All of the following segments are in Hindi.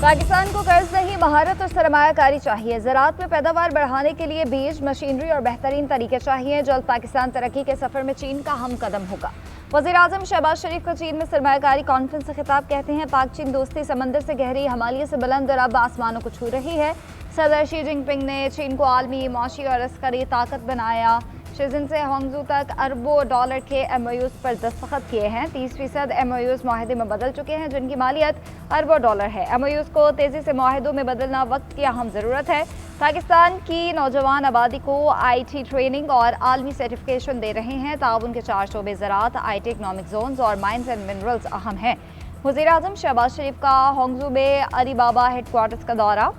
पाकिस्तान को कर्ज नहीं, महारत और सरमायाकारी चाहिए। ज़राअत में पैदावार बढ़ाने के लिए बीज, मशीनरी और बेहतरीन तरीके चाहिए। जल्द पाकिस्तान तरक्की के सफर में चीन का हम कदम होगा। वज़ीर-ए-आज़म शहबाज शरीफ का चीन में सरमायाकारी कॉन्फ्रेंस से खिताब। कहते हैं पाक चीन दोस्ती समंदर से गहरी, हिमालय से बुलंद और अब आसमानों को छू रही है। सदर शी जिनपिंग ने चीन को आलमी, माशी और अस्करी ताकत बनाया। शिजिन से होंगजू तक अरबों डॉलर के MOUs पर दस्तखत किए हैं। 30% MOUs माहिदे में बदल चुके हैं, जिनकी मालियत अरबों डॉलर है। MOUs को तेज़ी से माहिदों में बदलना वक्त की अहम ज़रूरत है। पाकिस्तान की नौजवान आबादी को IT ट्रेनिंग और आलमी सर्टिफिकेशन दे रहे हैं। ताउन के 4 शोबे ज़राअत, IT इकनॉमिक जोन्स और माइंस एंड मिनरल्स अहम हैं। वज़ीर-ए-आज़म शहबाज शरीफ का होंगजू में अलीबाबा हेडक्वार्टर्स का दौरा।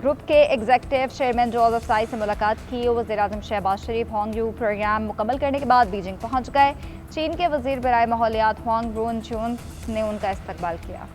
ग्रुप के एग्जीक्यूटिव चेयरमैन जोसेफ साई से मुलाकात की। वज़ीर-ए-आज़म शहबाज शरीफ होंगजू प्रोग्राम मुकम्मल करने के बाद बीजिंग पहुंच गए। चीन के वज़ीर बराए माहौलियात हुआंग रूनचुन ने उनका इस्तकबाल किया।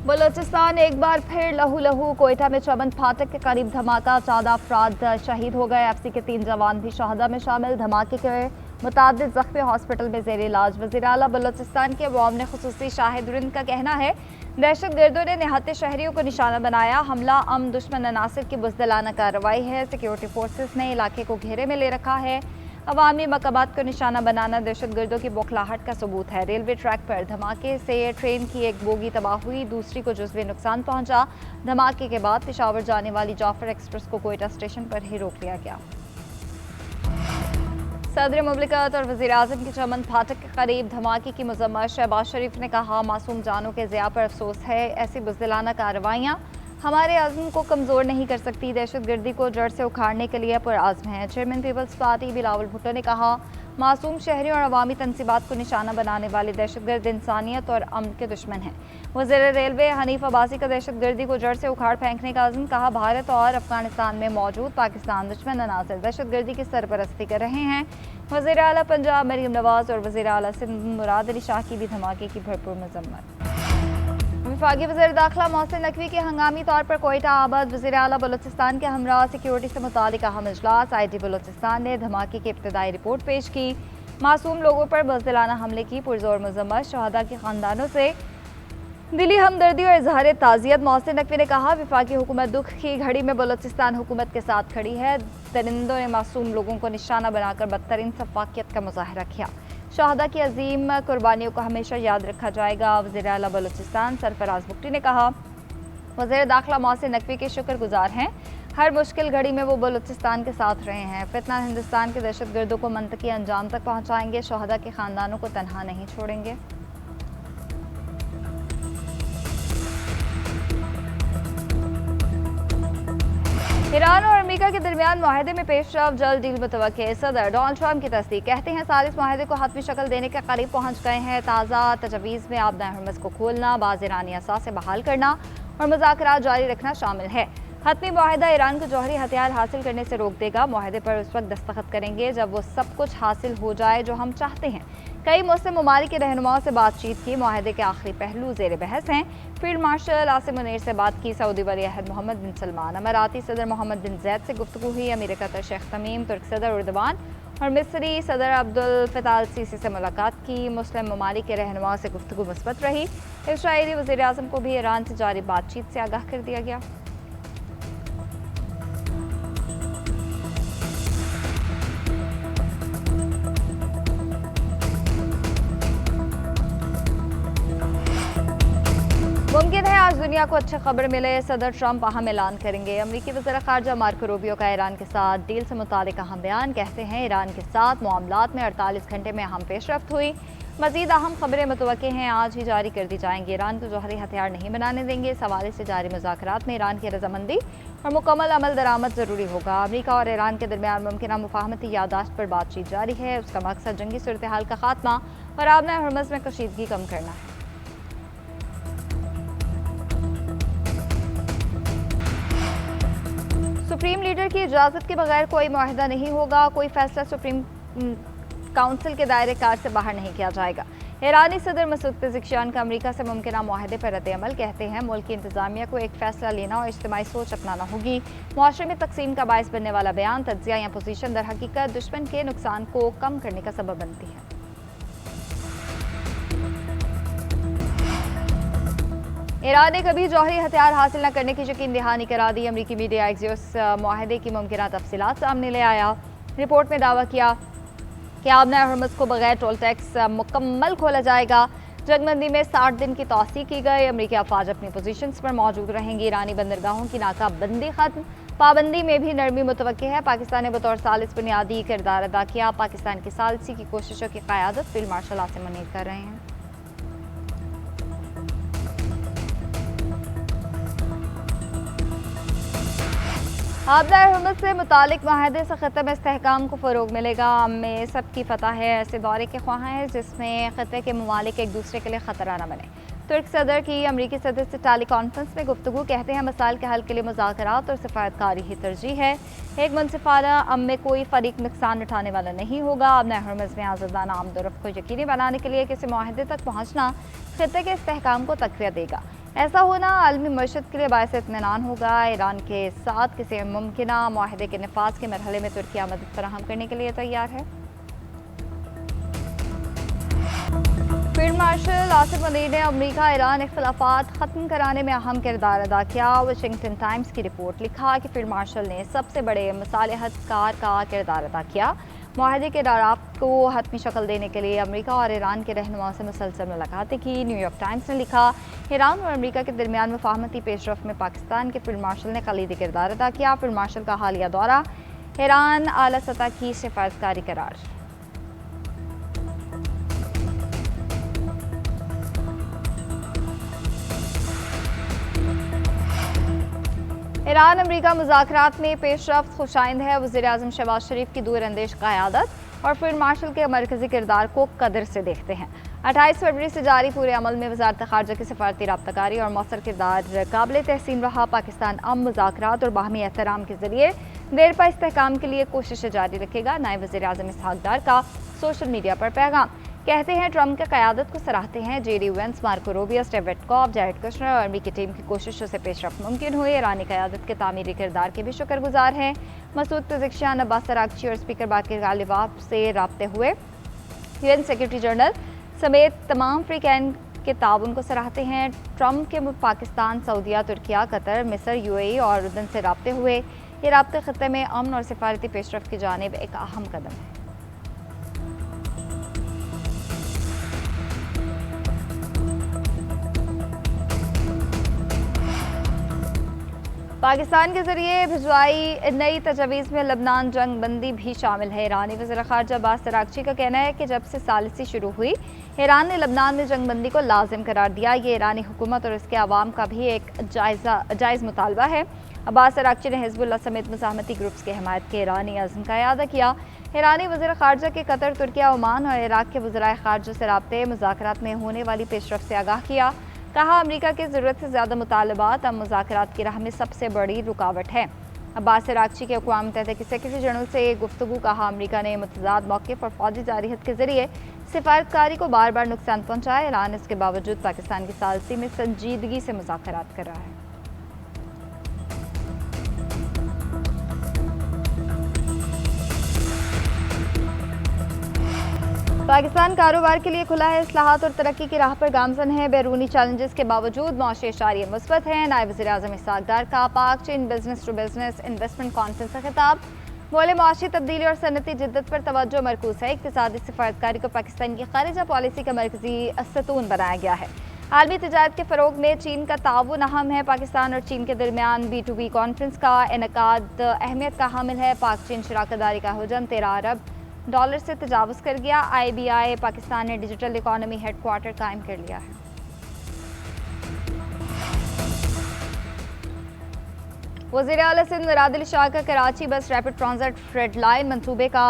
बलोचिस्तान एक बार फिर लहू लहू। कोयटा में चमन फाटक के करीब धमाका, 14 अफराद शहीद हो गए। FC के 3 जवान भी शहादा में शामिल। धमाके के मुतादिद जख्मी हॉस्पिटल में जेर इलाज। वज़ीर आला बलोचिस्तान के अवाम ने खुसूसी शाहिद रिंद का कहना है दहशत गर्दों ने निहत्ते शहरियों को निशाना बनाया। हमला दुश्मन अनासिर की बुज़दिलाना कार्रवाई है। सिक्योरिटी फोर्सेस ने इलाके को घेरे में ले रखा है। अवामी मकामात को निशाना बनाना दहशत गर्दों की बौखलाहट का सबूत है। रेलवे ट्रैक पर धमाके से ट्रेन की एक बोगी तबाह हुई, दूसरी को जुज़वी नुकसान पहुंचा। धमाके के बाद पेशावर जाने वाली जाफर एक्सप्रेस को कोयटा स्टेशन पर ही रोक लिया गया। सदर मुमलिकत और वज़ीर-ए-आज़म के चमन फाटक के करीब धमाके की मज़म्मत। शहबाज शरीफ ने कहा मासूम जानों के ज़िया पर अफसोस है। ऐसी बुज़दिलाना कार्रवाइयाँ हमारे अज़्म को कमज़ोर नहीं कर सकती। दहशत गर्दी को जड़ से उखाड़ने के लिए पुरआज़्म है। Chairman peoples party Bilawal Bhutto ने कहा मासूम शहरियों और अवामी तनसीबात को निशाना बनाने वाले दहशतगर्द इंसानियत और अमन के दुश्मन हैं। वज़ीर रेलवे हनीफ अब्बासी का दहशत गर्दी को जड़ से उखाड़ फेंकने का अज़्म। कहा भारत और अफगानिस्तान में मौजूद पाकिस्तान दुश्मन अनासर दहशत गर्दी की सरपरस्ती कर रहे हैं। वज़ीर आला पंजाब मरीम नवाज़ और वज़ीर आला सिंध मुराद अली शाह की भी धमाके की भरपूर मज़म्मत। वफाकी वज़ीर दाखिला मोहसिन नकवी के हंगामी तौर पर कोयटा आबाद। वज़ीर आला बलोचिस्तान के हमरा सिक्योरिटी से मुतालिक अहम इजलास। IT बलोचिस्तान ने धमाके की इब्तदाई रिपोर्ट पेश की। मासूम लोगों पर बुज़दिलाना हमले की पुरजोर मज़म्मत। शहादा के ख़ानदानों से दिली हमदर्दी और इजहार ताज़ियत। मोहसिन नकवी ने कहा वफाकी हुकूमत दुख की घड़ी में बलोचिस्तान हुकूमत के साथ खड़ी है। दरिंदों ने मासूम लोगों को निशाना बनाकर बदतरीन सफाकियत का मुजाहरा किया। शहादा की अजीम कुर्बानियों को हमेशा याद रखा जाएगा। वज़ीर आला बलोचिस्तान सरफराज बुख्ती ने कहा वज़ीर दाखिला मोहसिन नकवी के शुक्रगुजार हैं। हर मुश्किल घड़ी में वो बलोचिस्तान के साथ रहे हैं। फितना हिंदुस्तान के दहशत गर्दों को मंतकी अंजाम तक पहुँचाएंगे। शहादा के ख़ानदानों को तनहा नहीं छोड़ेंगे। ईरान और अमेरिका के दरमियान माहदे में पेशरफ, जल्द डील मुतवक्किल। सदर डोनाल्ड ट्रंप की तस्दीक। कहते हैं सालिस माहदे को हतमी शक्ल देने के करीब पहुंच गए हैं। ताज़ा तजवीज़ में आबदा हरमज़ को खोलना, बाज़ ईरानी असासे बहाल करना और मुज़ाकरात जारी रखना शामिल है। हतमी माहदा ईरान को जौहरी हथियार हासिल करने से रोक देगा। माहदे पर उस वक्त दस्तखत करेंगे जब वो सब कुछ हासिल हो जाए जो हम चाहते हैं। कई मुस्लिम ममालिक के रहनुमाओं से बातचीत की। माहदे के आखिरी पहलू ज़ेर बहस हैं। फील्ड मार्शल आसिम मुनीर से बात की। सऊदी वली-अहद मोहम्मद बिन सलमान, अमाराती सदर मोहम्मद बिन जैद से गुफ्तगू हुई। अमीर कतर शेख तमीम, तुर्क सदर उर्दवान और मिस्री सदर अब्दुल फताह अल सीसी से मुलाकात की। मुस्लिम ममालिक के रहनुमाओं से गुफ्तगू मुस्बत रही। इस्राईली वज़ीर-ए-आज़म को भी ईरान से जारी बातचीत से आगाह कर दिया गया। मुमकिन है आज दुनिया को अच्छी खबर मिले। सदर ट्रंप अहम ऐलान करेंगे। अमरीकी वज़ीर ख़ारजा मार्को रूबियो का ईरान के साथ डील से मुतालिक अहम बयान। कहते हैं ईरान के साथ मामलात में 48 घंटे में अहम पेशरफ्त हुई। मज़ीद अहम खबरें मुतवक्किल हैं आज ही जारी कर दी जाएंगी। ईरान को जौहरी हथियार नहीं बनाने देंगे। इस हवाले से जारी मुज़ाकरात में ईरान की रजामंदी और मुकम्मल अमल दरामद ज़रूरी होगा। अमरीका और ईरान के दरमियान मुमकिन मुफाहमती यादाश्त पर बातचीत जारी है। उसका मकसद जंगी सूरत हाल का खात्मा और आबना हरमज़ में कशीदगी कम करना है। सुप्रीम लीडर की इजाज़त के बगैर कोई मुआहदा नहीं होगा। कोई फैसला सुप्रीम काउंसिल के दायरे कार से बाहर नहीं किया जाएगा। ईरानी सदर मसूद पेज़ेश्कियान का अमरीका से मुमकिन माहदे पर रद्द-ए-अमल। कहते हैं मुल्क की इंतजामिया को एक फैसला लेना और इज्तिमाई सोच अपनाना होगी। मुआशरे में तकसीम का बायस बनने वाला बयान, तज्जिया या पोजीशन दर हकीकत दुश्मन के नुकसान को कम करने का सबब बनती है। ईरान ने कभी जौहरी हथियार हासिल न करने की यकीन दहानी करा दी। अमरीकी मीडिया एक्सियोस माहदे की मुमकिन तफसीलात सामने ले आया। रिपोर्ट में दावा किया कि आबना हरमुज़ को बगैर टोल टैक्स मुकम्मल खोला जाएगा। जंगबंदी में 60 दिन की तौसीक की गई। अमरीकी अफवाज अपनी पोजीशंस पर मौजूद रहेंगी। ईरानी बंदरगाहों की नाकाबंदी खत्म, पाबंदी में भी नरमी मुतवक्की है। पाकिस्तान ने बतौर सालिस बुनियादी किरदार अदा किया। पाकिस्तान की सालसी की कोशिशों की क़यादत फील्ड मार्शल आसिम मुनीर कर रहे हैं। आबना हरमुज़ से मुतालिक माहदे से ख़त्े में इस्तेहकाम को फ़रोग मिलेगा। में सबकी फतह है। ऐसे दौरे के ख्वाह हैं जिसमें ख़त्े के ममालिक एक दूसरे के लिए ख़तरा न बने। तुर्क सदर की अमरीकी सदर से टेली कॉन्फ्रेंस में गुफ्तगू। कहते हैं मसाइल के हल के लिए मुज़ाकरात और सिफारतकारी ही तरजीह है। एक मुनसिफाना अम में कोई फरीक नुकसान उठाने वाला नहीं होगा। आबना हरमुज़ में आज़ादाना आमदोरफ्त को यकीनी बनाने के लिए किसी माहदे तक पहुँचना ख़त्े के इस्तेहकाम को तक़वियत देगा। ऐसा होना आलमी मईशत के लिए बायस इत्मीनान होगा। ईरान के साथ किसी मुमकिना माहदे के नफाज के मरहले में तुर्किया मदद फराहम करने के लिए तैयार है। फील्ड मार्शल आसिम मुनीर ने अमरीका ईरान इख्तिलाफात ख़त्म कराने में अहम किरदार अदा किया। वाशिंगटन टाइम्स की रिपोर्ट लिखा कि फील्ड मार्शल ने सबसे बड़े मसालिहतकार का किरदार अदा किया। माहदे के ड्राफ्ट को हतमी शक्ल देने के लिए अमेरिका और ईरान के रहनुमाओं से मुसलसल मुलाकातें की। न्यूयॉर्क टाइम्स ने लिखा, ईरान और अमेरिका के दरमियान मुफाहमती पेशरफ में पाकिस्तान के फील्ड मार्शल ने कलीदी किरदार अदा किया। फील्ड मार्शल का हालिया दौरा, ईरान आला सतह की सिफारतकारी करार। ईरान अमरीका मुज़ाकरात में पेशरफ्त खुशाइंद है। वज़ीर-ए-आज़म शहबाज शरीफ की दूरअंदेश क़यादत और फील्ड मार्शल के मरकज़ी किरदार को कदर से देखते हैं। 28 फरवरी से जारी पूरे अमल में वज़ारत ख़ारजा की सिफारती राब्ताकारी और मौसर किरदार काबिल तहसीन रहा। पाकिस्तान मुज़ाकरात और बाहमी एहतराम के ज़रिए देर पा इस्तेहकाम के लिए कोशिशें जारी रखेगा। नायब वज़ीर-ए-आज़म इसहाक़ डार का सोशल मीडिया पर पैगाम। कहते हैं ट्रंप की क़यादत को सराहते हैं। JD Vance, Marco Rubio, Steve Witkoff, Jared Kushner और अमरीकी टीम की कोशिशों से पेशरफ्त मुमकिन हुई। ईरानी क़यादत के तामीरी किरदार के भी शुक्रगुजार हैं। मसूद पेज़ेश्कियान, अब्बास अराग़ची और स्पीकर बाक़िर गालिबाफ से राब्ते हुए। यूएन सेक्रेटरी जनरल समेत तमाम अफ्रीकन के ताउन को सराहते हैं। ट्रंप के पाकिस्तान, सऊदीया, तुर्किया, कतर, मिस्र, यूएई और उर्दन से राब्ते हुए। ये राब्ते ख़त्े में अमन और सिफारती पेशरफ्त की जानिब एक अहम कदम है। पाकिस्तान के जरिए भिजवाई नई तजवीज़ में लबनान जंग बंदी भी शामिल है। ईरानी वज़ीर ख़ारजा अब्बास अराग़ची का कहना है कि जब से सालिसी शुरू हुई, ईरान ने लबनान में जंग बंदी को लाजिम करार दिया। ये ईरानी हुकूमत और इसके अवाम का भी एक जायज़ मुतालबा है। अब्बास अराग़ची ने हिज़्बुल्लाह समेत मुज़ाहमती ग्रुप्स की हिमायत के ईरानी अज़्म का इआदा किया। ईरानी वज़ीर ख़ारजा के कतर, तुर्किया, ओमान और इराक़ के वज़राए ख़ारजा से राब्ते मुज़ाकरात में होने वाली पेशरफ्त से आगाह किया। कहा, अमरीका की ज़रूरत से ज़्यादा मुतालबात अब मुज़ाकरात की राह में सबसे बड़ी रुकावट है। अब्बास अराग़ची के अक़वाम मुत्तहिदा के सेक्रेटरी जनरल से गुफ्तगू। कहा, अमरीका ने मुतज़ाद मौक़िफ़ और फ़ौजी जारहियत के ज़रिए सिफारतकारी को बार बार नुकसान पहुँचाया। ईरान इसके बावजूद पाकिस्तान की सालसी में संजीदगी से मुज़ाकरात कर रहा है। पाकिस्तान कारोबार के लिए खुला है। इस्लाहात और तरक्की की राह पर गामज़न है। बैरूनी चैलेंजेस के बावजूद मौशी इशारे मुस्बत हैं। नायब वज़ीर-ए-आज़म इसहाक़ डार का पाक चीन business to business investment conference का खिताब। बोले, मौशी तब्दीली और सनती जिद्दत पर तवज्जो मरकूज़ है। इक़्तिसादी सिफारतकारी को पाकिस्तान की ख़ारिजा पॉलिसी का मरकज़ी सतून बनाया गया है। आलमी तिजारत के फ़रोग़ में चीन का ताउन अहम है। पाकिस्तान और चीन के दरमियान B2B कॉन्फ्रेंस का इनेकाद अहमियत का हामिल है। पाक चीन शराकतदारी का हुजन $13 अरब से तजावुज़ कर गया। IBI पाकिस्तान ने डिजिटल इकॉनमी हेडक्वार्टर कायम कर लिया है। वज़ीर आला सिंध मुराद अली शाह का कराची बस रैपिड ट्रांजिट रेड लाइन मंसूबे का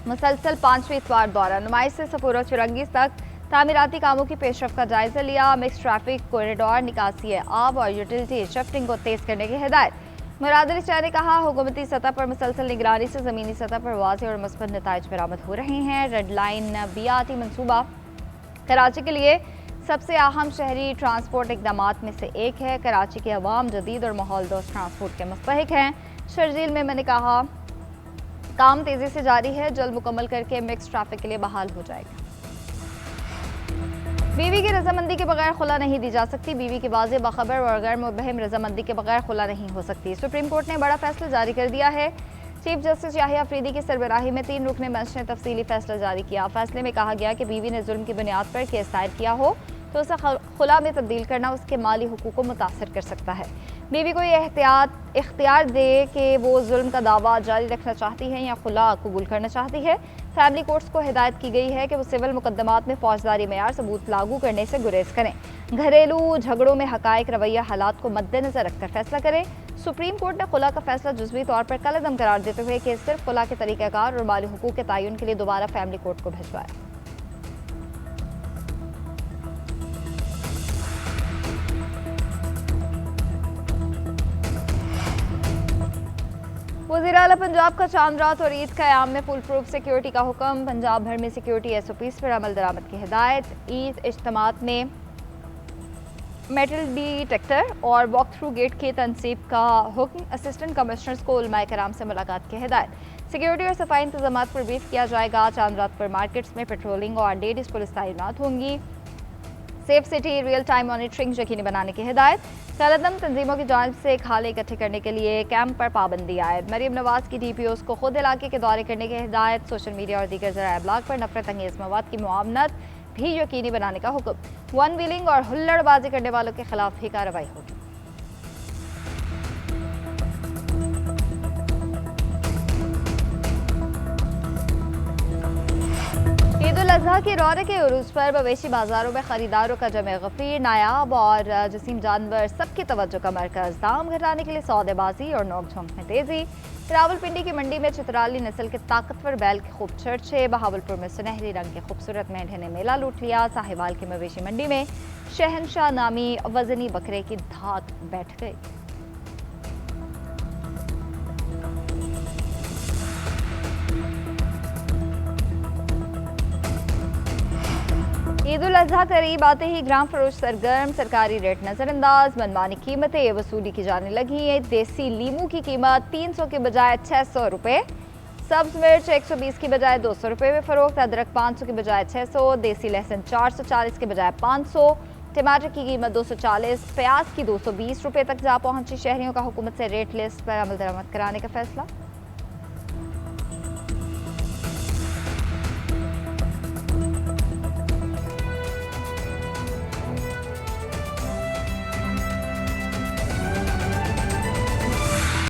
मुसलसल 5वें इतवार दौरा। नुमाइश से सफूरा चुरंगीज़ तक तामीराती कामों की पेशरफ का जायजा लिया। मिक्स ट्रैफिक कॉरिडोर, निकासी आब और यूटिलिटी शिफ्टिंग को तेज़ करने की हिदायत। मुराद अली शाह ने कहा, हुकूमती सतह पर मुसलसल निगरानी से ज़मीनी सतह पर वाज़ेह और मुस्बत नताइज बरामद हो रहे हैं। रेड लाइन बियाती मनसूबा कराची के लिए सबसे अहम शहरी ट्रांसपोर्ट इकदामात में से एक है। कराची के अवाम जदीद और माहौल दोस्त ट्रांसपोर्ट के मुस्तहिक हैं। शरजील में मैंने कहा काम तेज़ी से जारी है, जल्द मुकम्मल करके मिक्स ट्रैफिक के लिए बहाल हो जाएगा। बीवी की रजामंदी के बगैर खुला नहीं दी जा सकती। बीवी की वाज़ेह बाखबर और गैर मुबहम रजामंदी के बगैर खुला नहीं हो सकती। सुप्रीम कोर्ट ने बड़ा फैसला जारी कर दिया है। चीफ जस्टिस याहिया अफरीदी की सरबराही में 3 रुकने बेंच ने तफसीली फैसला जारी किया। फैसले में कहा गया कि बीवी ने जुल्म की बुनियाद पर केस दायर किया हो तो उसे खुला में तब्दील करना उसके माली हुकूक को मुतासर कर सकता है। बीवी को यह इख्तियार दे कि वो जुल्म का दावा जारी रखना चाहती है या खुला कबूल करना चाहती है। फैमिली कोर्ट्स को हिदायत की गई है कि वो सिविल मुकदमात में फौजदारी मेयार सबूत लागू करने से गुरेज करें। घरेलू झगड़ों में हकायक रवैया हालात को मद्देनजर रखकर फैसला करें। सुप्रीम कोर्ट ने खुला का फैसला जुज़वी तौर पर कलअदम करार देते हुए कि सिर्फ खुला के तरीक़ाकार और माली हुकूक के तयन के लिए दोबारा फैमिली कोर्ट को भिजवाया। वज़ीर आला पंजाब का चांद रात और ईद क़याम में फुल प्रूफ सिक्योरिटी का हुक्म। पंजाब भर में सिक्योरिटी SOPs पर अमल दरामद की हिदायत। ईद इज्तिमात में मेटल डिटेक्टर और वॉक थ्रू गेट की तनसीब का हुक्म। असिस्टेंट कमिश्नर्स को उलमाए कराम से मुलाकात की हिदायत। सिक्योरिटी और सफाई इंतजाम पर ब्रीफ किया जाएगा। चांद रात पर मार्केट्स में पेट्रोलिंग और लेडीज पुलिस तैनात होंगी। Safe city real time monitoring यकीनी बनाने की हिदायत। कलअदम तंजीमों की जानिब से खाले इकट्ठे करने के लिए कैंप पर पाबंदी आयद। मरीम नवाज की DPOs को खुद इलाके के दौरे करने की हिदायत। सोशल मीडिया और दीगर ज़राए इब्लाग पर नफरत अंगेज़ मवाद की मुआवनत भी यकीनी बनाने का हुक्म। वन व्हीलिंग और हुल्लड़बाजी करने वालों के खिलाफ भी कार्रवाई होगी। ईद उल अज़हा की रौनक के उरूज पर मवेशी बाजारों में खरीदारों का जमे गफीर। नायाब और जसीम जानवर सबकी तवज्जो का मरकज। दाम घटाने के लिए सौदेबाजी और नोक झोंक में तेजी। रावलपिंडी की मंडी में चित्राली नस्ल के ताकतवर बैल के खूब चर्चे। बहावलपुर में सुनहरी रंग के खूबसूरत मेंढे ने मेला लूट लिया। साहिवाल की मवेशी मंडी में शहनशाह नामी वजनी बकरे की धाक बैठ गई। ईद उल अज़हा करीब आते ही ग्राम फरोश सरगर्म। सरकारी रेट नजरअंदाज। मनमानी कीमतें वसूली की जाने लगी। देसी लीमू की कीमत 300 के बजाय 600 रुपये। सब्ज मिर्च 120 की बजाय 200 रुपये में फरोख्त। अदरक 500 के बजाय 600। देसी लहसुन 440 के बजाय 500। टमाटर की कीमत 240। प्याज की 220 रुपये तक जा पहुंची। शहरियों का हुकूमत से रेट लिस्ट पर अमल दरामद कराने का फैसला।